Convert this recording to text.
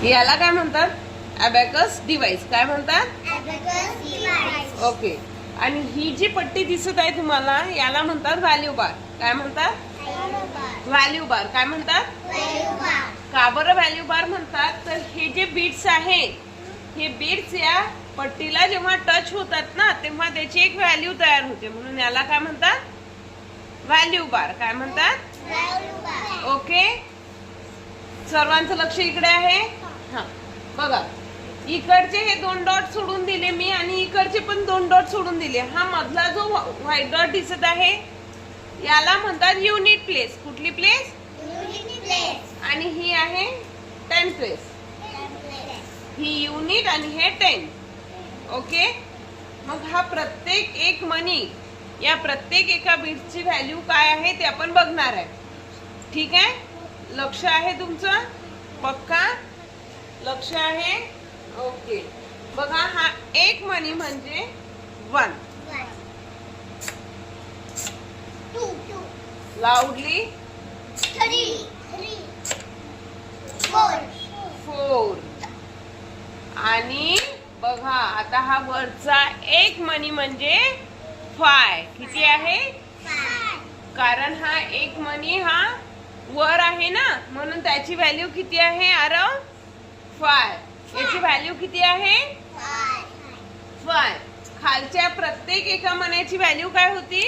याला काय म्हणतात? Abacus device. काय म्हणतात? Abacus device. ओके. आणि ही जी पट्टी दिसत आहे तुम्हाला याला म्हणतात व्हॅल्यू बार. काय म्हणतात? Value bar. व्हॅल्यू बार. काय म्हणतात? Value bar. का बरं व्हॅल्यू बार म्हणतात? तर हे जे बीट्स आहे हे बीट्स या पट्टीला जेव्हा टच होतात ना तेव्हा त्याची एक व्हॅल्यू तयार होते, म्हणून याला काय म्हणतात? व्हॅल्यू बार. काय म्हणतात? Value bar. ओके. सर्वांचं लक्ष इकडे आहे. हा बघा, इकडचे हे 2 डॉट सोडून दिले मी आणि इकडचे पण 2 डॉट सोडून दिले. हा मधला जो व्हाईट डॉट दिसत आहे याला म्हणतात युनिट प्लेस. कुठली प्लेस? Unit place. आणि ही आहे 10 प्लेस. Place. ही युनिट आणि हे 10. ओके. मग हा प्रत्येक एक मनी या प्रत्येक एका बीटची व्हॅल्यू काय आहे ते आपण बघणार आहे. ठीक आहे? लक्ष आहे तुमचं? पक्का लक्ष आहे? ओके. बघा, हा एक मनी म्हणजे 1. 1. 2. 2. लाऊडली 3. 3. 4. 4. आणि बघा आता हा वरचा एक मनी म्हणजे 5. किती आहे? 5. कारण हा एक मनी हा वर आहे ना, म्हणून त्याची व्हॅल्यू किती आहे? आरव 5. याची व्हॅल्यू किती आहे? 5. 5. खालच्या प्रत्येक एका मन्याची व्हॅल्यू काय होती?